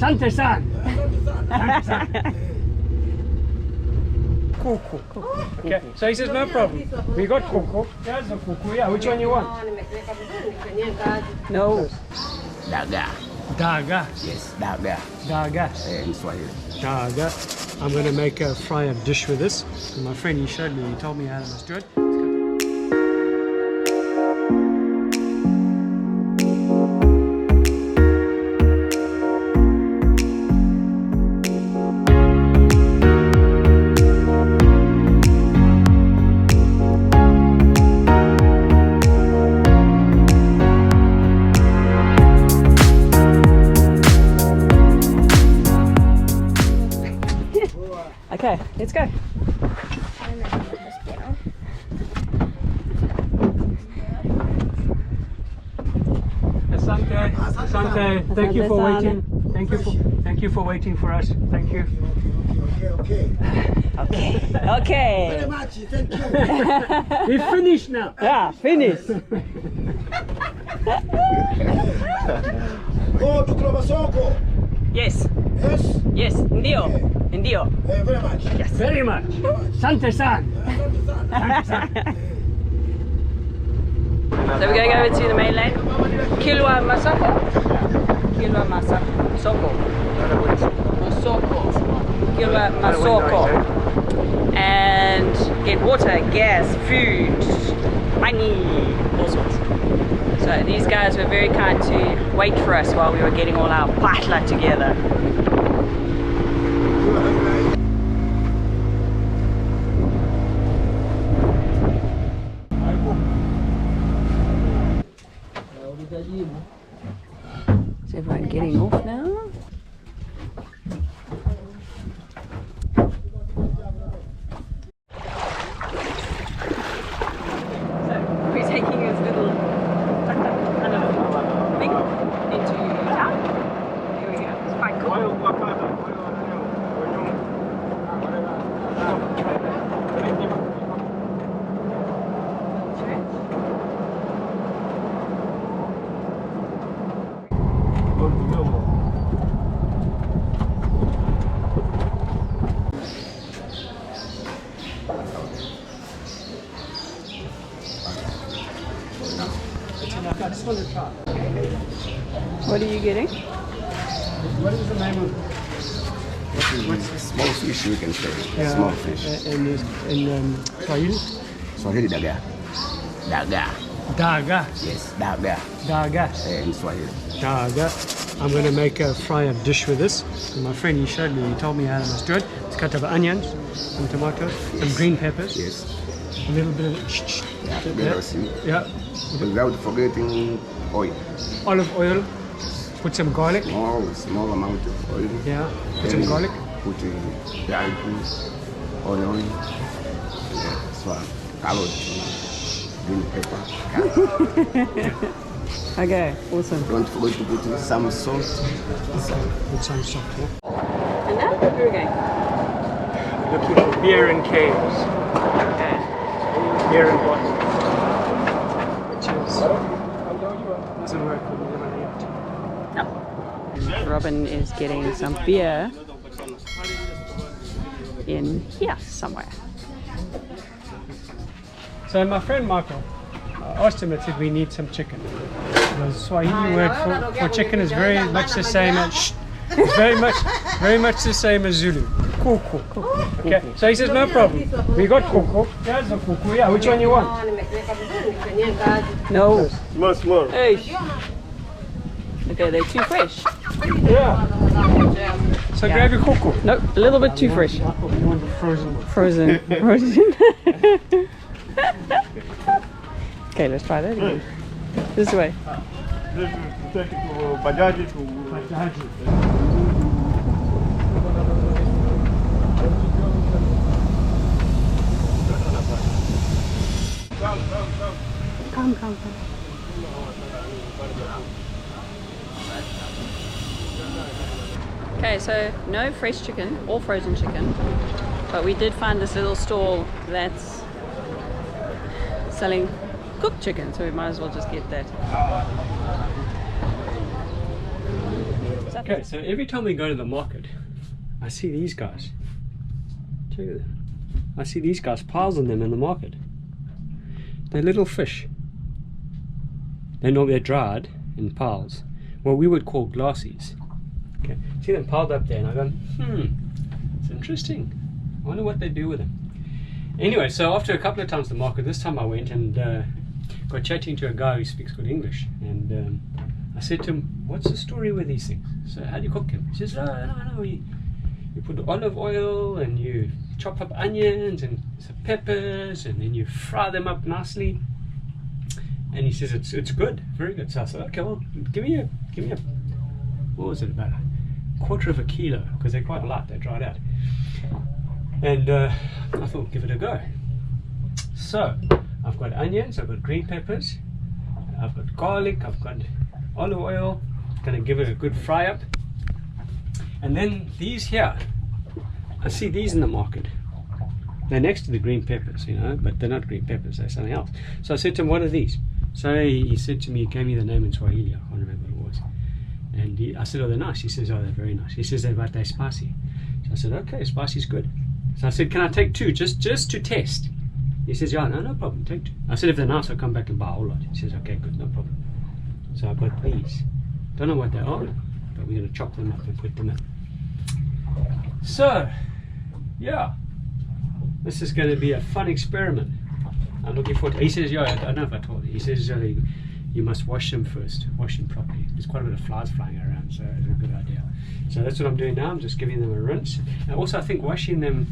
Sante-san. Kuku. Okay, so he says no problem. We got kuku. There's the kuku. Yeah, which one you want? No. Daga. Daga. Yes, daga. Daga. In Swahili. Daga. I'm going to make a fry a dish with this. And my friend, he showed me, he told me how to do it. Okay, let's go. Asante, thank you for waiting. Thank you for waiting for us. Thank you. Okay. Very much, thank you. We finished now. Yeah, finish. Go to Kilwa Masoko. Yes. Yes. Yes. Ndio. Ndio. Very much. Yes. Very much. Sante-san. So we're going over to the mainland. Kilwa Masoko. Kilwa Masoko. Kilwa Masoko. And get water, gas, food, money, all sorts. So these guys were very kind to wait for us while we were getting all our patla together. Is everyone getting off now? So we're taking this little thing into town. Here we go. It's quite cool. I just want to try. What are you getting? What is the name of Small fish, you can say. Yeah, Small fish. in Swahili? Swahili daga. Daga. Daga. Yes, daga. Daga. In Swahili. Daga. I'm going to make a fry a dish with this. And my friend, he showed me, he told me how to do it. It's cut up onions, some tomatoes, some green peppers, Yes. a little bit of yeah, Without forgetting oil. olive oil, put some garlic, Small amount of oil. yeah, put some garlic. Put garlic, onion, carrot, green pepper. Okay, awesome. Don't forget to put some salt. Put some salt, yeah. And now where are we going? Looking for beer and caves. Okay. Beer and what? Which is doesn't work with the No. Robin is getting some beer in here somewhere. So my friend Michael asked him, said we need some chicken. The Swahili word for chicken is very much the same as it's very much the same as Zulu. Kuku. Okay. So he says no problem. We got kuku. There's the kuku. Yeah, which one you want? No. Small. Hey. Okay, they're too fresh. Yeah. So grab your kuku. Nope, a little bit too fresh. Michael, you want the frozen one? Frozen. Okay, let's try that again. This way. Take it to bajaji to Bajaji. Come. Okay, so no fresh chicken or frozen chicken, but we did find this little stall that's selling cooked chicken, so we might as well just get that. So Okay, so every time we go to the market, I see these guys. Check it out. I see these guys, piles of them in the market. They're little fish. They're dried in piles. What we would call glassies. Okay, see them piled up there, and I go, it's interesting. I wonder what they do with them. Anyway, so after a couple of times the market, this time I went and got chatting to a guy who speaks good English, and I said to him, what's the story with these things? So how do you cook them? He says, no, you put olive oil and you chop up onions and some peppers, and then you fry them up nicely. And he says it's good, very good. So I said, okay, well, give me a what was it, about a quarter of a kilo, because they're quite light, they're dried out. And I thought, give it a go. So I've got onions, I've got green peppers, I've got garlic, I've got olive oil. Gonna give it a good fry up. And then these here, I see these in the market. They're next to the green peppers, you know, but they're not green peppers, they're something else. So I said to him, what are these? So he said to me, he gave me the name in Swahili, I can't remember what it was. And I said, oh, they're nice. He says, oh, they're very nice. He says, they're spicy. So I said, okay, spicy's good. So I said, can I take two, just to test? He says, yeah, no problem, take two. I said, if they're nice, I'll come back and buy a whole lot. He says, okay, good, no problem. So I got these. Don't know what they are, but we're going to chop them up and put them in. So, yeah, this is going to be a fun experiment. I'm looking forward to it. He says, yeah, I don't know if I told you. He says, you must wash them first, wash them properly. There's quite a bit of flies flying around, so it's a good idea. So that's what I'm doing now. I'm just giving them a rinse. And also I think washing them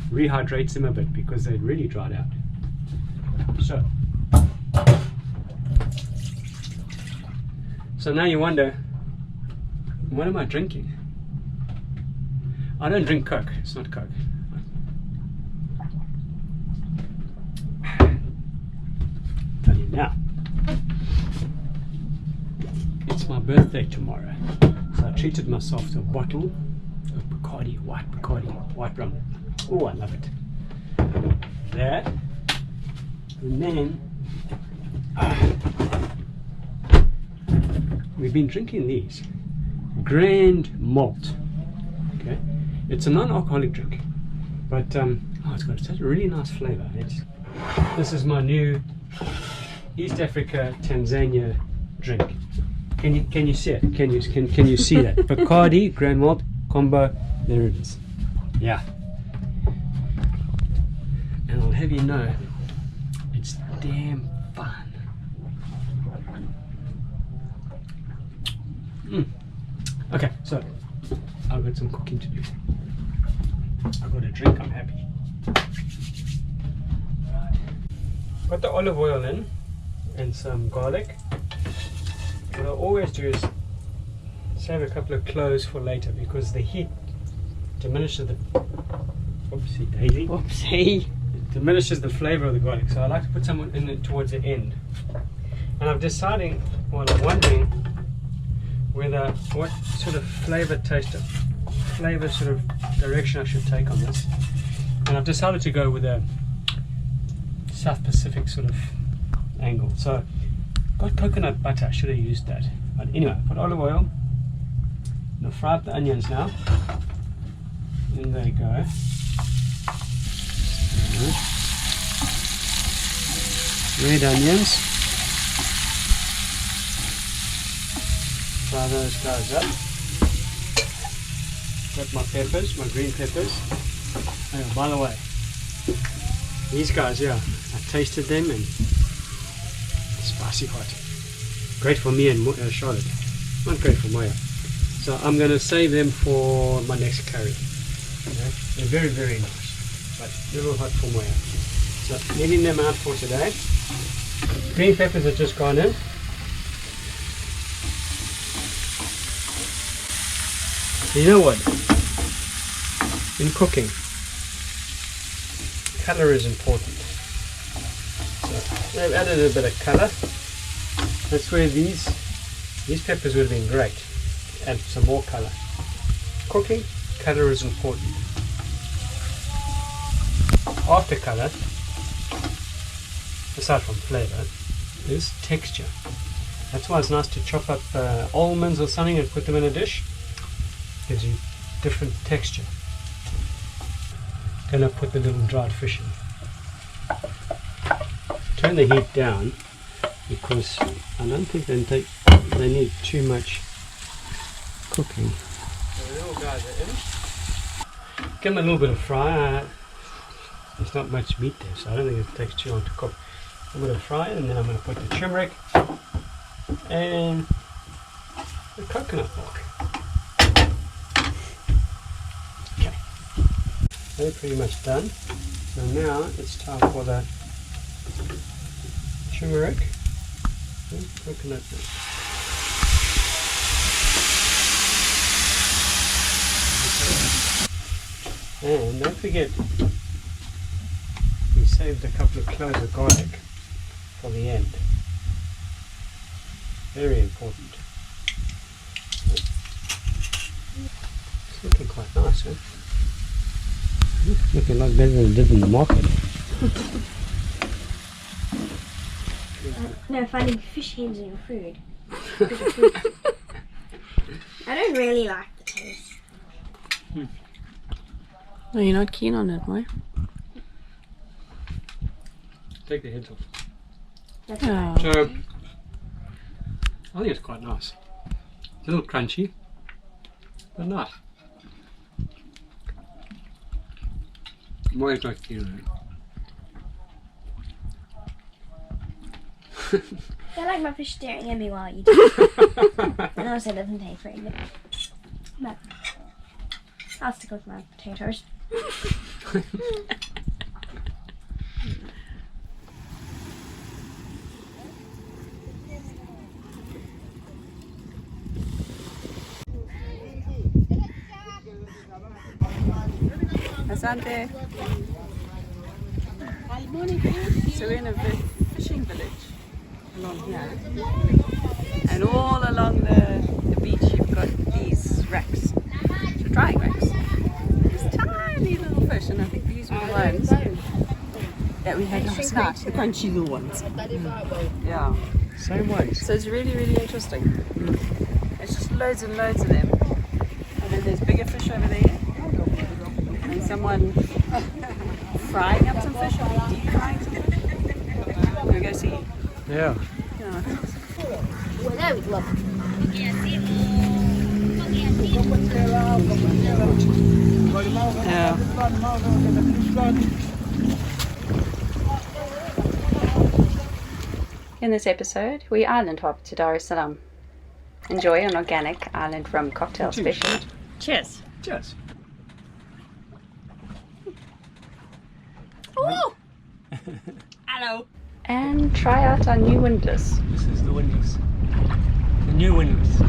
rehydrates them a bit because they're really dried out. So now you wonder, what am I drinking? I don't drink Coke. It's not Coke. Tell you now. It's my birthday tomorrow, so I treated myself to a bottle of Bacardi, white rum. Oh, I love it. That, and then we've been drinking these Grand Malt. Okay, it's a non-alcoholic drink, but it's got such a really nice flavour. This is my new East Africa Tanzania drink. Can you see it? Can you see that? Bacardi Grand Malt combo. There it is. Yeah. And I'll have you know, it's damn fun. Okay, so I've got some cooking to do. I've got a drink. I'm happy. Right. Got the olive oil in and some garlic. What I always do is save a couple of cloves for later because the heat diminishes the oopsie daisy. Oopsie. It diminishes the flavour of the garlic, so I like to put some in it towards the end. And I'm deciding, well, I'm wondering whether what sort of flavor sort of direction I should take on this. And I've decided to go with a South Pacific sort of angle. So got coconut butter, I should have used that. But anyway, put olive oil. I'm gonna fry up the onions now. In they go. Red onions. Fry those guys up. Got my peppers, my green peppers. Oh, by the way, these guys, yeah, I tasted them and spicy hot. Great for me and Charlotte. Not great for Moya. So I'm going to save them for my next curry. Okay? They're very, very nice, but a little hot for Moya. So leaving them out for today. Green peppers have just gone in. You know what? In cooking, color is important. So I've added a bit of color. That's where these peppers would have been great. Add some more color. Cooking, color is important. After color, aside from flavor, is texture. That's why it's nice to chop up almonds or something and put them in a dish. gives you different texture. Gonna put the little dried fish in. Turn the heat down because I don't think they need too much cooking. So the little guys are in. Give them a little bit of fry. There's not much meat there, so I don't think it takes too long to cook. I'm going to fry it, and then I'm going to put the turmeric and the coconut milk. Okay, they're pretty much done. So now it's time for the turmeric and coconut milk. And don't forget, we saved a couple of cloves of garlic for the end. Very important. It's looking quite nice, huh? Looking a lot better than it did in the market. No, finding fish heads in your food. I don't really like the taste. No, you're not keen on it, why? Take the heads off. That's Oh. So, I think it's quite nice. It's a little crunchy, but nice. Moya's not keen on it. I like my fish staring at me while I eat it. And also it doesn't taste very good. But I'll stick with my potatoes. Asante. So we're in a fishing village along here, and all along the beach you've got these racks, so drying racks. These tiny little fish, and I think these were the ones that we had last night, the crunchy little ones. Yeah. Same ways. So it's really, really interesting. There's just loads and loads of them. And then there's bigger fish over there. And someone frying up some fish, or deep frying some fish. We'll go see. Yeah. Yeah. Well, that would look. Yeah. In this episode, we island hop to Dar es Salaam. Enjoy an organic island rum cocktail special. Cheers. Cheers. Ooh. Hello. And try out our new windlass. This is the windlass. The new windlass.